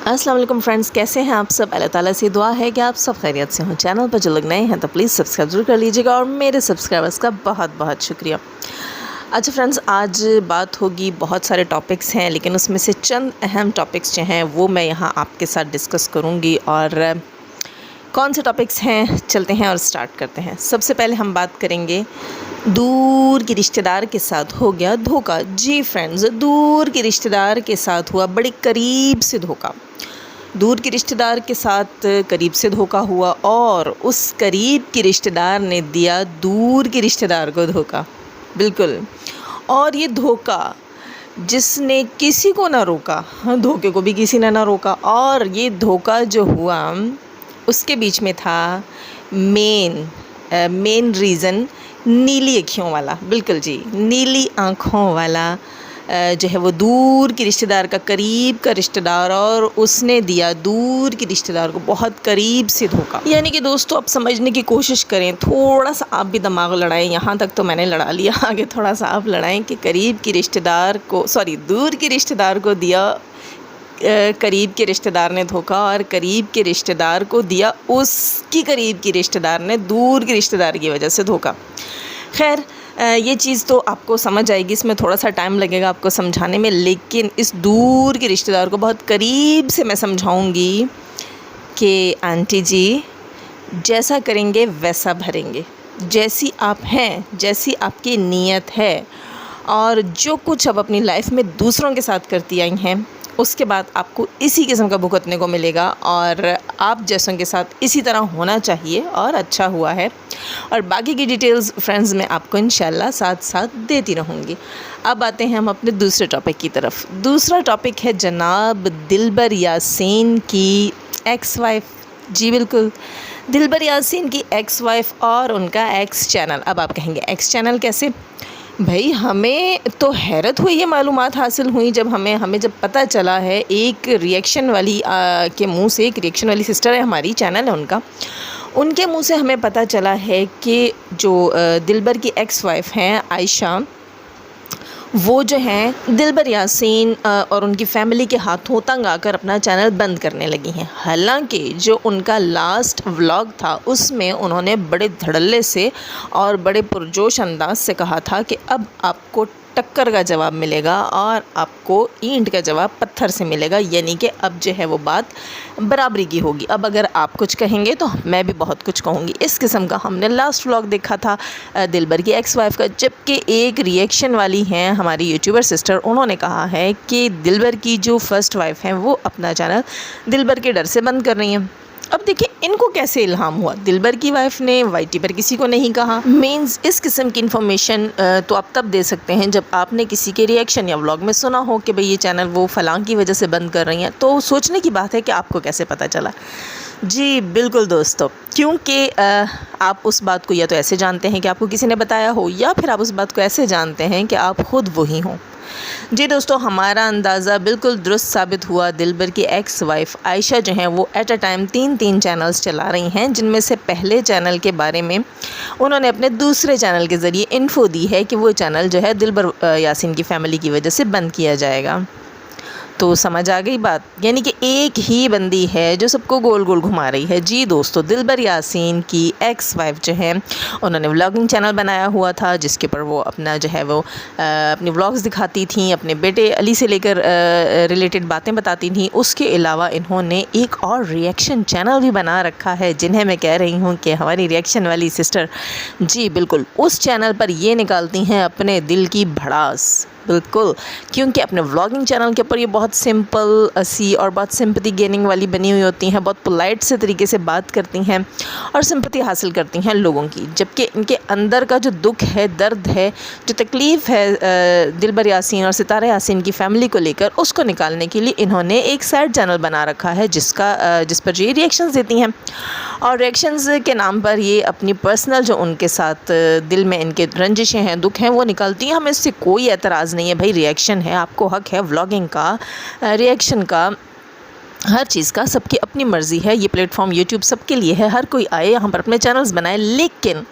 अस्सलाम वालेकुम फ्रेंड्स, कैसे हैं आप सब। अल्लाह ताला से दुआ है कि आप सब खैरियत से हों। चैनल पर जो लोग नए हैं तो प्लीज़ सब्सक्राइब ज़रूर कर लीजिएगा और मेरे सब्सक्राइबर्स का बहुत बहुत शुक्रिया। अच्छा फ्रेंड्स, आज बात होगी, बहुत सारे टॉपिक्स हैं लेकिन उसमें से चंद अहम टॉपिक्स जो हैं वो मैं यहाँ आपके साथ डिस्कस करूँगी। और कौन से टॉपिक्स हैं, चलते हैं और स्टार्ट करते हैं। सबसे पहले हम बात करेंगे दूर के रिश्तेदार के साथ हो गया धोखा। जी फ्रेंड्स, दूर के रिश्तेदार के साथ हुआ बड़े करीब से धोखा। दूर के रिश्तेदार के साथ करीब से धोखा हुआ और उस करीब के रिश्तेदार ने दिया दूर के रिश्तेदार को धोखा। बिल्कुल। और ये धोखा जिसने किसी को ना रोका, हाँ, धोखे को भी किसी ने ना रोका। और ये धोखा जो हुआ उसके बीच में था मेन रीज़न नीली आँखों वाला। बिल्कुल जी, नीली आँखों वाला जो है वो दूर के रिश्तेदार का करीब का रिश्तेदार, और उसने दिया दूर के रिश्तेदार को बहुत करीब से धोखा। यानी कि दोस्तों, आप समझने की कोशिश करें, थोड़ा सा आप भी दिमाग लड़ाएं। यहाँ तक तो मैंने लड़ा लिया, आगे थोड़ा सा आप लड़ाएं कि करीब के रिश्तेदार को, दूर के रिश्तेदार को दिया करीब के रिश्तेदार ने धोखा, और करीब के रिश्तेदार को दिया उसकी करीब के रिश्तेदार ने दूर के रिश्तेदार की वजह से धोखा। खैर, ये चीज़ तो आपको समझ आएगी, इसमें थोड़ा सा टाइम लगेगा आपको समझाने में, लेकिन इस दूर के रिश्तेदार को बहुत करीब से मैं समझाऊंगी कि आंटी जी, जैसा करेंगे वैसा भरेंगे। जैसी आप हैं, जैसी आपकी नीयत है, और जो कुछ आप अपनी लाइफ में दूसरों के साथ करती आई हैं, उसके बाद आपको इसी किस्म का भुगतने को मिलेगा। और आप जैसों के साथ इसी तरह होना चाहिए, और अच्छा हुआ है। और बाकी की डिटेल्स फ्रेंड्स मैं आपको इंशाल्लाह साथ साथ देती रहूँगी। अब आते हैं हम अपने दूसरे टॉपिक की तरफ। दूसरा टॉपिक है जनाब दिलबर यासीन की एक्स वाइफ। जी बिल्कुल, दिलबर यासीन की एक्स वाइफ और उनका एक्स चैनल। अब आप कहेंगे एक्स चैनल कैसे? भाई, हमें तो हैरत हुई, ये मालूमात हासिल हुई जब हमें जब पता चला है, एक रिएक्शन वाली के मुंह से, एक रिएक्शन वाली सिस्टर है हमारी, चैनल है उनके मुंह से हमें पता चला है कि जो दिलबर की एक्स वाइफ हैं आयशा, वो जो हैं दिलबर यासीन और उनकी फ़ैमिली के हाथों तंग आकर अपना चैनल बंद करने लगी हैं। हालांकि जो उनका लास्ट व्लॉग था उसमें उन्होंने बड़े धड़ल्ले से और बड़े पुरजोश अंदाज से कहा था कि अब आपको टक्कर का जवाब मिलेगा और आपको ईंट का जवाब पत्थर से मिलेगा। यानी कि अब जो है वो बात बराबरी की होगी। अब अगर आप कुछ कहेंगे तो मैं भी बहुत कुछ कहूँगी। इस किस्म का हमने लास्ट व्लॉग देखा था दिलबर की एक्स वाइफ का, जबकि एक रिएक्शन वाली हैं हमारी यूट्यूबर सिस्टर, उन्होंने कहा है कि दिलबर की जो फर्स्ट वाइफ हैं वो अपना चैनल दिलबर के डर से बंद कर रही हैं। अब देखिए, इनको कैसे इल्हाम हुआ? दिलबर की वाइफ ने वाईटी पर किसी को नहीं कहा। मीन्स इस किस्म की इन्फॉर्मेशन तो आप तब दे सकते हैं जब आपने किसी के रिएक्शन या व्लॉग में सुना हो कि भाई ये चैनल वो फलां की वजह से बंद कर रही हैं। तो सोचने की बात है कि आपको कैसे पता चला। जी बिल्कुल दोस्तों, क्योंकि आप उस बात को या तो ऐसे जानते हैं कि आपको किसी ने बताया हो, या फिर आप उस बात को ऐसे जानते हैं कि आप ख़ुद वही हों। जी दोस्तों, हमारा अंदाज़ा बिल्कुल दुरुस्त साबित हुआ। दिलबर की एक्स वाइफ आयशा जो हैं वो एट अ टाइम तीन चैनल्स चला रही हैं, जिनमें से पहले चैनल के बारे में उन्होंने अपने दूसरे चैनल के ज़रिए इन्फो दी है कि वो चैनल जो है दिलबर यासीन की फ़ैमिली की वजह से बंद किया जाएगा। तो समझ आ गई बात। यानी कि एक ही बंदी है जो सबको गोल गोल घुमा रही है। जी दोस्तों, दिलबर यासीन की एक्स वाइफ जो है, उन्होंने व्लॉगिंग चैनल बनाया हुआ था जिसके ऊपर वो अपना जो है वो अपनी व्लॉग्स दिखाती थी, अपने बेटे अली से लेकर रिलेटेड बातें बताती थी। उसके अलावा इन्होंने एक और रिएक्शन चैनल भी बना रखा है, जिन्हें मैं कह रही हूँ कि हमारी रिएक्शन वाली सिस्टर, जी बिल्कुल, उस चैनल पर ये निकालती हैं अपने दिल की भड़ास। बिल्कुल, क्योंकि अपने व्लॉगिंग चैनल के ऊपर ये बहुत सिंपल सी और बहुत सिंपैथी गेनिंग वाली बनी हुई होती हैं, बहुत पोलाइट से तरीके से बात करती हैं और सिंपैथी हासिल करती हैं लोगों की। जबकि इनके अंदर का जो दुख है, दर्द है, जो तकलीफ़ है दिलबर यासीन और सितारा यासीन की फ़ैमिली को लेकर, उसको निकालने के लिए इन्होंने एक साइड चैनल बना रखा है जिस पर ये रिएक्शंस देती हैं। और रिएक्शंस के नाम पर ये अपनी पर्सनल जो उनके साथ दिल में इनके रंजिशें हैं, दुख हैं, वो निकालती हैं। हमें इससे कोई एतराज़ नहीं है भाई, रिएक्शन है, आपको हक है व्लॉगिंग का, रिएक्शन का, हर चीज़ का सबकी अपनी मर्ज़ी है। ये प्लेटफॉर्म यूट्यूब सबके लिए है, हर कोई आए यहाँ पर अपने चैनल्स बनाए, लेकिन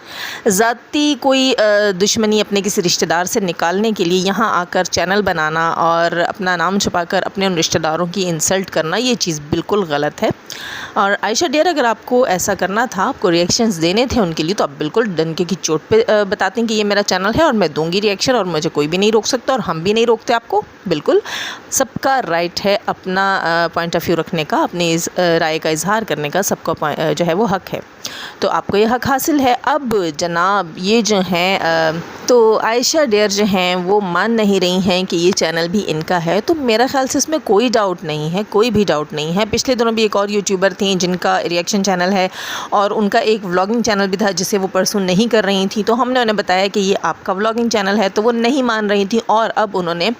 ज़ाती कोई दुश्मनी अपने किसी रिश्तेदार से निकालने के लिए यहाँ आकर चैनल बनाना और अपना नाम छुपाकर अपने उन रिश्तेदारों की इंसल्ट करना, ये चीज़ बिल्कुल गलत है। और आयशा डियर, अगर आपको ऐसा करना था, आपको रिएक्शंस देने थे उनके लिए, तो आप बिल्कुल डंके की चोट पे बताते हैं कि ये मेरा चैनल है और मैं दूंगी रिएक्शन और मुझे कोई भी नहीं रोक सकता और हम भी नहीं रोकते आपको। बिल्कुल सबका राइट है अपना पॉइंट ऑफ व्यू रखने का, अपनी राय का इजहार करने का, सबका जो है वो हक है। तो आपको ये हक हासिल है। अब जनाब ये जो हैं तो आयशा डियर जो हैं वो मान नहीं रही हैं कि ये चैनल भी इनका है। तो मेरा ख़्याल से इसमें कोई डाउट नहीं है, कोई भी डाउट नहीं है। पिछले दिनों भी एक और यूट्यूबर थी जिनका रिएक्शन चैनल है और उनका एक व्लॉगिंग चैनल भी था जिसे वो परसों नहीं कर रही थी। तो हमने उन्हें बताया कि ये आपका व्लॉगिंग चैनल है, तो वो नहीं मान रही थी और अब उन्होंने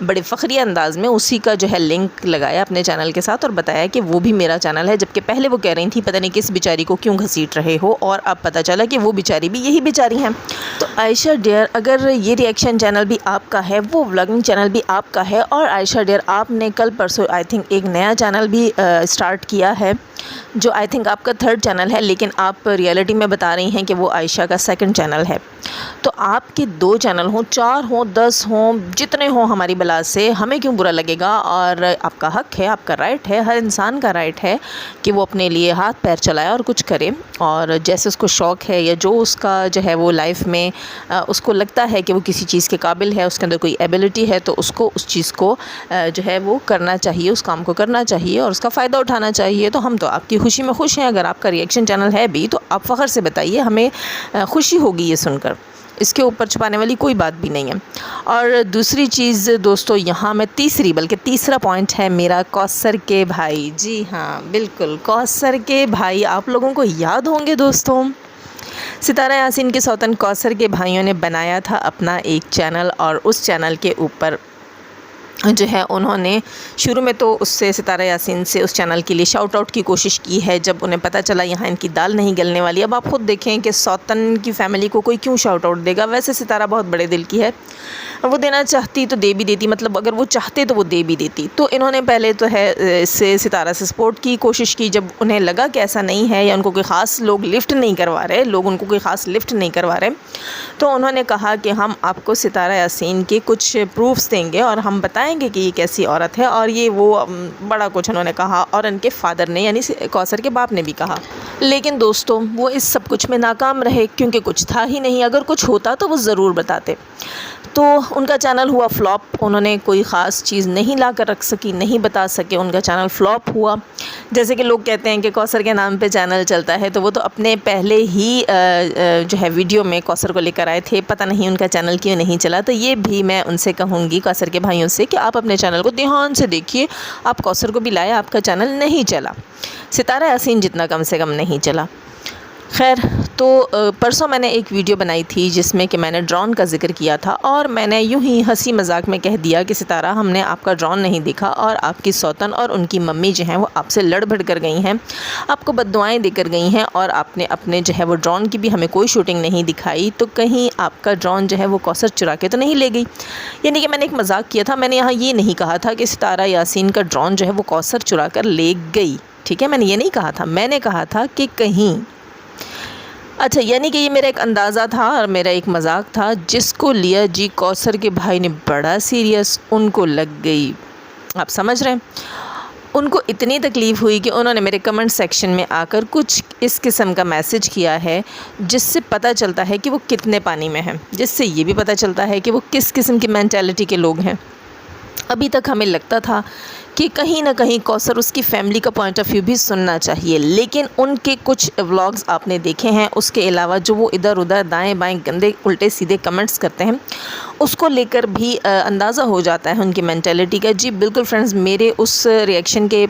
बड़े फ़ख्रिया अंदाज़ में उसी का जो है लिंक लगाया अपने चैनल के साथ और बताया कि वो भी मेरा चैनल है। जबकि पहले वो कह रही थी पता नहीं किस बेचारी को क्यों घसीट रहे हो, और अब पता चला कि वो बेचारी भी यही बेचारी हैं। तो आयशा डियर, अगर ये रिएक्शन चैनल भी आपका है, वो व्लॉगिंग चैनल भी आपका है, और आयशा डियर आपने कल परसों आई थिंक एक नया चैनल भी स्टार्ट किया है जो आई थिंक आपका 3rd चैनल है, लेकिन आप रियलिटी में बता रही हैं कि वो आयशा का 2nd चैनल है। तो आपके 2 चैनल हों, 4 हों, 10 हों, जितने हों हमारी बला से हमें क्यों बुरा लगेगा। और आपका हक है, आपका राइट है, हर इंसान का राइट है कि वो अपने लिए हाथ पैर चलाए और कुछ करे, और जैसे उसको शौक़ है या जो उसका जो है वो लाइफ में उसको लगता है कि वो किसी चीज़ के काबिल है, उसके अंदर कोई एबिलिटी है, तो उसको उस चीज़ को जो है वो करना चाहिए, उस काम को करना चाहिए और उसका फ़ायदा उठाना चाहिए। तो हम तो आपकी खुशी में खुश हैं। अगर आपका रिएक्शन चैनल है भी तो आप फ़ख्र से बताइए, हमें खुशी होगी ये सुनकर। इसके ऊपर छुपाने वाली कोई बात भी नहीं है। और दूसरी चीज़ दोस्तों, यहाँ मैं बल्कि तीसरा पॉइंट है मेरा कौसर के भाई। जी हाँ, बिल्कुल कौसर के भाई आप लोगों को याद होंगे दोस्तों, सितारा यासीन के सौतन कौसर के भाइयों ने बनाया था अपना एक चैनल, और उस चैनल के ऊपर जो है उन्होंने शुरू में तो उससे सितारा यासीन से उस चैनल के लिए शाउट आउट की कोशिश की है जब उन्हें पता चला यहाँ इनकी दाल नहीं गलने वाली। अब आप खुद देखें कि सौतन की फैमिली को कोई क्यों शाउट आउट देगा। वैसे सितारा बहुत बड़े दिल की है, वो देना चाहती तो दे भी देती, मतलब अगर वो चाहते तो वो दे भी देती। तो इन्होंने पहले तो है इससे सितारा से सपोर्ट की कोशिश की। जब उन्हें लगा कि ऐसा नहीं है या उनको कोई ख़ास लोग लिफ्ट नहीं करवा रहे, उनको कोई ख़ास लिफ्ट नहीं करवा रहे, तो उन्होंने कहा कि हम आपको सितारा यासीन के कुछ प्रूफ्स देंगे और हम बताएंगे कि ये कैसी औरत है, और ये वो बड़ा कुछ उन्होंने कहा, और इनके फादर ने यानी कौसर के बाप ने भी कहा। लेकिन दोस्तों वो इस सब कुछ में नाकाम रहे, क्योंकि कुछ था ही नहीं। अगर कुछ होता तो वो ज़रूर बताते। तो उनका चैनल हुआ फ्लॉप, उन्होंने कोई ख़ास चीज़ नहीं ला कर रख सकी, नहीं बता सके, उनका चैनल फ्लॉप हुआ। जैसे कि लोग कहते हैं कि कौसर के नाम पे चैनल चलता है, तो वो तो अपने पहले ही जो है वीडियो में कौसर को लेकर आए थे, पता नहीं उनका चैनल क्यों नहीं चला। तो ये भी मैं उनसे कहूँगी कौसर के भाइयों से कि आप अपने चैनल को ध्यान से देखिए। आप कौसर को भी लाए, आपका चैनल नहीं चला, सितारा यासीन जितना कम से कम नहीं चला। खैर, तो परसों मैंने एक वीडियो बनाई थी जिसमें कि मैंने ड्रोन का जिक्र किया था, और मैंने यूं ही हंसी मजाक में कह दिया कि सितारा हमने आपका ड्रोन नहीं देखा, और आपकी सौतन और उनकी मम्मी जो हैं वो आपसे लड़ भिड़ कर गई हैं, आपको बद्दुआएं देकर गई हैं, और आपने अपने जो है वो ड्रोन की भी हमें कोई शूटिंग नहीं दिखाई। तो कहीं आपका ड्रोन जो है वो कौसर चुरा के तो नहीं ले गई। यानी कि मैंने एक मजाक किया था, मैंने यहाँ ये नहीं कहा था कि सितारा यासीन का ड्रोन जो है वो कौसर चुरा कर ले गई, ठीक है, मैंने ये नहीं कहा था। मैंने कहा था कि कहीं, अच्छा, यानी कि ये मेरा एक अंदाज़ा था और मेरा एक मजाक था, जिसको लिया जी कौसर के भाई ने बड़ा सीरियस, उनको लग गई। आप समझ रहे हैं, उनको इतनी तकलीफ़ हुई कि उन्होंने मेरे कमेंट सेक्शन में आकर कुछ इस किस्म का मैसेज किया है, जिससे पता चलता है कि वो कितने पानी में हैं, जिससे ये भी पता चलता है कि वो किस किस्म की मेंटालिटी के लोग हैं। अभी तक हमें लगता था कि कहीं ना कहीं कौसर उसकी फ़ैमिली का पॉइंट ऑफ व्यू भी सुनना चाहिए, लेकिन उनके कुछ व्लॉग्स आपने देखे हैं, उसके अलावा जो वो इधर उधर दाएं बाएं गंदे उल्टे सीधे कमेंट्स करते हैं, उसको लेकर भी अंदाज़ा हो जाता है उनकी मेंटालिटी का। जी बिल्कुल फ्रेंड्स, मेरे उस रिएक्शन के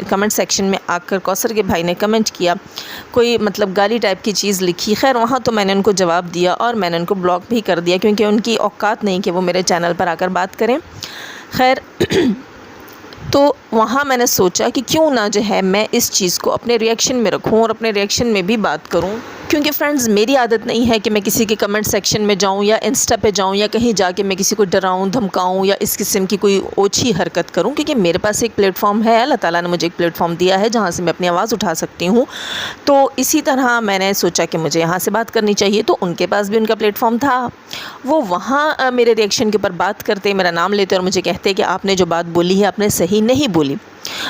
कमेंट सेक्शन में आकर कौसर के भाई ने कमेंट किया, कोई मतलब गाली टाइप की चीज़ लिखी। खैर, वहाँ तो मैंने उनको जवाब दिया और मैंने उनको ब्लॉक भी कर दिया, क्योंकि उनकी औकात नहीं कि वो मेरे चैनल पर आकर बात करें। खैर तो वहाँ मैंने सोचा कि क्यों ना जो है मैं इस चीज़ को अपने रिएक्शन में रखूँ और अपने रिएक्शन में भी बात करूँ, क्योंकि फ्रेंड्स मेरी आदत नहीं है कि मैं किसी के कमेंट सेक्शन में जाऊं या इंस्टा पे जाऊं या कहीं जाके मैं किसी को डराऊं धमकाऊं या इस किस्म की कोई ओछी हरकत करूं, क्योंकि मेरे पास एक प्लेटफॉर्म है, अल्लाह ताला ने मुझे एक प्लेटफॉर्म दिया है जहां से मैं अपनी आवाज़ उठा सकती हूं। तो इसी तरह मैंने सोचा कि मुझे यहाँ से बात करनी चाहिए, तो उनके पास भी उनका प्लेटफॉर्म था। वो वहाँ मेरे रिएक्शन के ऊपर बात करते, मेरा नाम लेते और मुझे कहते कि आपने जो बात बोली है आपने सही नहीं बोली।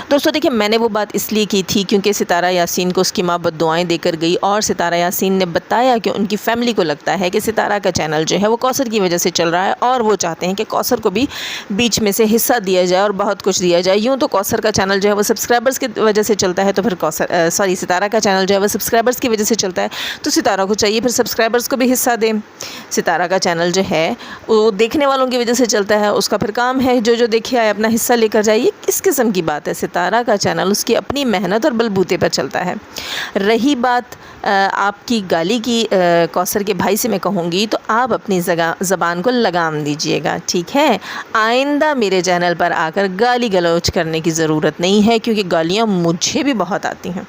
दोस्तों देखिए, मैंने वो बात इसलिए की थी क्योंकि सितारा यासीन को उसकी माँ बद्दुआएं देकर गई और सितारा यासीन ने बताया कि उनकी फैमिली को लगता है कि सितारा का चैनल जो है वो कौसर की वजह से चल रहा है और वो चाहते हैं कि कौसर को भी बीच में से हिस्सा दिया जाए और बहुत कुछ दिया जाए। यूँ तो कौसर का चैनल जो है वो सब्सक्राइबर्स की वजह से चलता है, तो फिर सितारा का चैनल जो है वो सब्सक्राइबर्स की वजह से चलता है, तो सितारा को चाहिए फिर सब्सक्राइबर्स को भी हिस्सा दें। सितारा का चैनल जो है वो देखने वालों की वजह से चलता है, उसका फिर काम है जो देखे आए अपना हिस्सा लेकर जाए। ये किस किस्म की बात है? सितारा का चैनल उसकी अपनी मेहनत और बलबूते पर चलता है। रही बात आपकी गाली की, कौसर के भाई से मैं कहूँगी तो आप अपनी ज़बान को लगाम दीजिएगा, ठीक है? आइंदा मेरे चैनल पर आकर गाली गलौज करने की ज़रूरत नहीं है, क्योंकि गालियाँ मुझे भी बहुत आती हैं।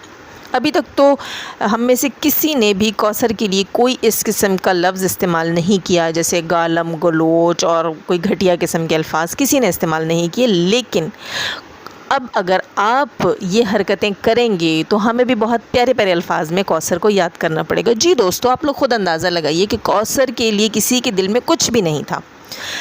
अभी तक तो हम में से किसी ने भी कौसर के लिए कोई इस किस्म का लफ्ज़ इस्तेमाल नहीं किया, जैसे गालम गलोच और कोई घटिया किस्म के अल्फाज किसी ने इस्तेमाल नहीं किए। लेकिन अब अगर आप ये हरकतें करेंगे तो हमें भी बहुत प्यारे प्यारे अल्फाज में कौसर को याद करना पड़ेगा। जी दोस्तों, आप लोग खुद अंदाज़ा लगाइए कि कौसर के लिए किसी के दिल में कुछ भी नहीं था।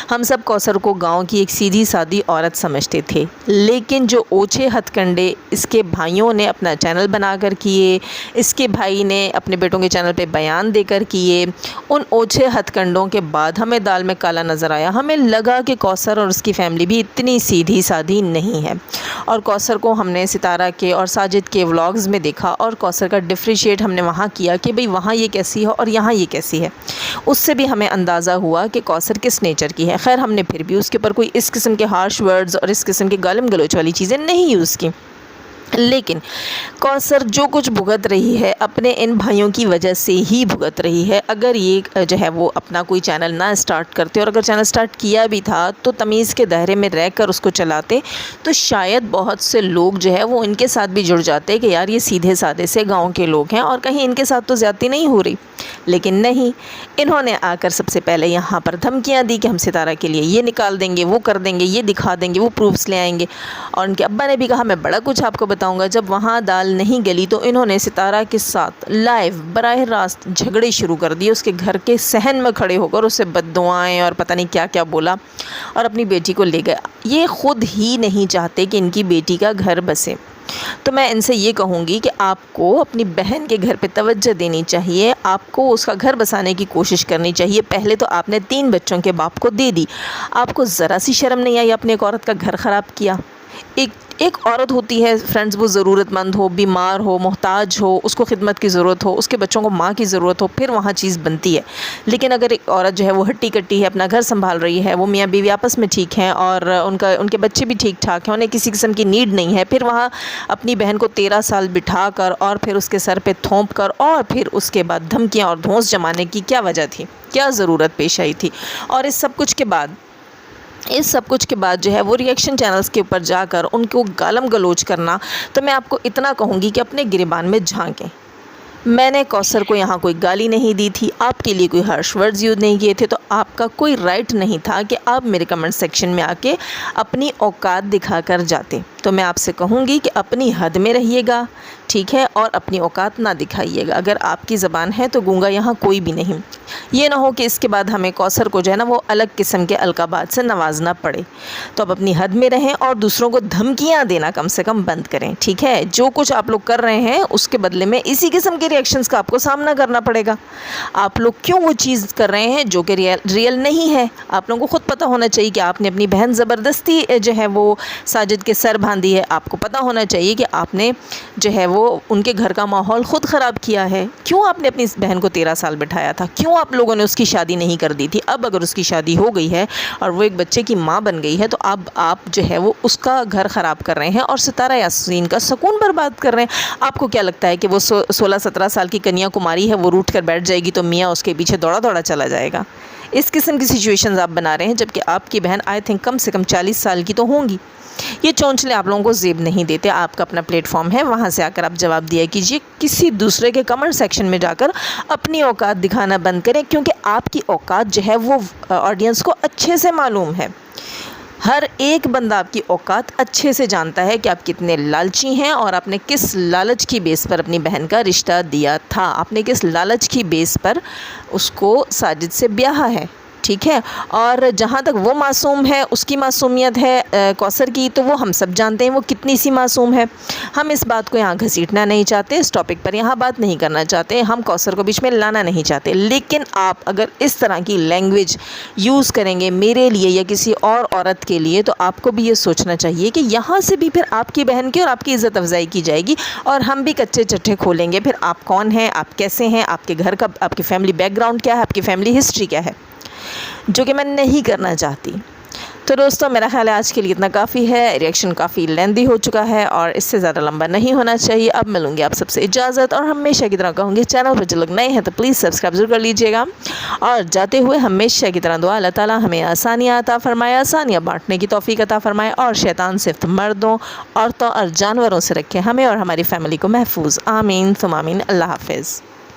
हम सब कौसर को गांव की एक सीधी सादी औरत समझते थे, लेकिन जो ओछे हथकंडे इसके भाइयों ने अपना चैनल बनाकर किए, इसके भाई ने अपने बेटों के चैनल पे बयान देकर किए, उन ओछे हथकंडों के बाद हमें दाल में काला नज़र आया। हमें लगा कि कौसर और उसकी फैमिली भी इतनी सीधी सादी नहीं है, और कौसर को हमने सितारा के और साजिद के व्लॉग्स में देखा और कौसर का डिफ्रेंशिएट हमने वहाँ किया कि भाई वहाँ ये कैसी है और यहाँ ये कैसी है। उससे भी हमें अंदाज़ा हुआ कि कौसर किस नेचर की है। खैर, हमने फिर भी उसके ऊपर कोई इस किस्म के हार्श वर्ड्स और इस किस्म के गालिम गलोच वाली चीज़ें नहीं यूज़ की। लेकिन कौसर जो कुछ भुगत रही है अपने इन भाइयों की वजह से ही भुगत रही है। अगर ये जो है वो अपना कोई चैनल ना स्टार्ट करते और अगर चैनल स्टार्ट किया भी था तो तमीज़ के दायरे में रहकर उसको चलाते, तो शायद बहुत से लोग जो है वो इनके साथ भी जुड़ जाते कि यार ये सीधे साधे से गांव के लोग हैं और कहीं इनके साथ तो ज़्यादती नहीं हो रही। लेकिन नहीं, इन्होंने आकर सबसे पहले यहाँ पर धमकियाँ दी कि हम सितारा के लिए ये निकाल देंगे, वो कर देंगे, ये दिखा देंगे, वो प्रूफ्स ले आएंगे। और उनके अब्बा ने भी कहा मैं बड़ा कुछ आपको बताऊंगा। जब वहाँ दाल नहीं गली तो इन्होंने सितारा के साथ लाइव बराह रास्त झगड़े शुरू कर दिए। उसके घर के सहन में खड़े होकर उसे बद्दुआएं और पता नहीं क्या क्या बोला और अपनी बेटी को ले गए। ये ख़ुद ही नहीं चाहते कि इनकी बेटी का घर बसे। तो मैं इनसे ये कहूँगी कि आपको अपनी बहन के घर पे तवज्जो देनी चाहिए, आपको उसका घर बसाने की कोशिश करनी चाहिए। पहले तो आपने 3 बच्चों के बाप को दे दी, आपको ज़रा सी शर्म नहीं आई, आपने एक औरत का घर ख़राब किया। एक औरत होती है फ्रेंड्स, वो ज़रूरतमंद हो, बीमार हो, मोहताज हो, उसको खिदमत की ज़रूरत हो, उसके बच्चों को माँ की ज़रूरत हो, फिर वहाँ चीज़ बनती है। लेकिन अगर एक औरत जो है वो हट्टी कट्टी है, अपना घर संभाल रही है, वो मियाँ बीवी आपस में ठीक हैं और उनके बच्चे भी ठीक ठाक हैं, उन्हें किसी किस्म की नीड नहीं है, फिर वहाँ अपनी बहन को 13 साल बिठा कर और फिर उसके सर पर थोंप कर और फिर उसके बाद धमकियाँ और धौंस जमाने की क्या वजह थी, क्या ज़रूरत पेश आई थी? और इस सब कुछ के बाद जो है वो रिएक्शन चैनल्स के ऊपर जाकर उनको गालम गलोच करना, तो मैं आपको इतना कहूँगी कि अपने गिरेबान में झांकें। मैंने कौसर को यहाँ कोई गाली नहीं दी थी, आपके लिए कोई हार्श वर्ड्स यूज़ नहीं किए थे, तो आपका कोई राइट नहीं था कि आप मेरे कमेंट सेक्शन में आके अपनी औकात दिखा कर जाते। तो मैं आपसे कहूँगी कि अपनी हद में रहिएगा, ठीक है, और अपनी औकात ना दिखाइएगा। अगर आपकी ज़बान है तो गूंगा यहाँ कोई भी नहीं। ये ना हो कि इसके बाद हमें कौसर को जो है ना वो अलग किस्म के अलकाबात से नवाजना पड़े। तो अब अपनी हद में रहें और दूसरों को धमकियाँ देना कम से कम बंद करें, ठीक है? जो कुछ आप लोग कर रहे हैं उसके बदले में इसी किस्म के रिएक्शंस का आपको सामना करना पड़ेगा। आप लोग क्यों वो चीज़ कर रहे हैं जो कि रियल नहीं है? आप लोगों को खुद पता होना चाहिए कि आपने अपनी बहन ज़बरदस्ती जो है वो साजिद के सर बांधी है। आपको पता होना चाहिए कि आपने जो है वो उनके घर का माहौल ख़ुद ख़राब किया है। क्यों आपने अपनी बहन को 13 साल बिठाया था? क्यों आप लोगों ने उसकी शादी नहीं कर दी थी? अब अगर उसकी शादी हो गई है और वो एक बच्चे की माँ बन गई है तो अब आप जो है वो उसका घर ख़राब कर रहे हैं और सितारा यासीन का सुकून बर्बाद कर रहे हैं। आपको क्या लगता है कि वो 16-17 साल की कन्या कुमारी है, वो रूठ कर बैठ जाएगी तो मियाँ उसके पीछे दौड़ा दौड़ा चला जाएगा? इस किस्म की सिचुएशंस आप बना रहे हैं, जबकि आपकी बहन आई थिंक कम से कम 40 साल की तो होंगी। ये चौंचले आप लोगों को ज़ेब नहीं देते। आपका अपना प्लेटफॉर्म है, वहाँ से आकर आप जवाब दिया कीजिए। किसी दूसरे के कमेंट सेक्शन में जाकर अपनी औकात दिखाना बंद करें, क्योंकि आपकी औकात जो है वो ऑडियंस को अच्छे से मालूम है। हर एक बंदा आपकी औकात अच्छे से जानता है कि आप कितने लालची हैं और आपने किस लालच की बेस पर अपनी बहन का रिश्ता दिया था, आपने किस लालच की बेस पर उसको साजिद से ब्याहा है, ठीक है। और जहाँ तक वो मासूम है, उसकी मासूमियत है कौसर की, तो वो हम सब जानते हैं वो कितनी सी मासूम है। हम इस बात को यहाँ घसीटना नहीं चाहते, इस टॉपिक पर यहाँ बात नहीं करना चाहते, हम कौसर को बीच में लाना नहीं चाहते। लेकिन आप अगर इस तरह की लैंग्वेज यूज़ करेंगे मेरे लिए या किसी और औरत के लिए, तो आपको भी ये सोचना चाहिए कि यहाँ से भी फिर आपकी बहन की और आपकी इज़्ज़त अफजाई की जाएगी और हम भी कच्चे चट्टे खोलेंगे। फिर आप कौन हैं, आप कैसे हैं, आपके घर का, आपकी फैमिली बैकग्राउंड क्या है, आपकी फैमिली हिस्ट्री क्या है, जो कि मैं नहीं करना चाहती। तो दोस्तों, मेरा ख्याल है आज के लिए इतना काफ़ी है। रिएक्शन काफ़ी लेंदी हो चुका है और इससे ज़्यादा लंबा नहीं होना चाहिए। अब मिलूंगी आप सबसे इजाज़त, और हमेशा की तरह कहूँगी चैनल पर जो लोग नए हैं तो प्लीज़ सब्सक्राइब ज़रूर कर लीजिएगा। और जाते हुए हमेशा की तरह दुआ, अल्लाह ताला हमें आसानियाँ अता फ़रमाए, आसानियाँ बाँटने की तौफ़ीक अता फ़रमाए, और शैतान सिर्फ मर्दों, औरतों और जानवरों से रखे हमें और हमारी फ़ैमिली को महफूज। आमीन सुम आमीन। अल्लाह हाफ़िज़।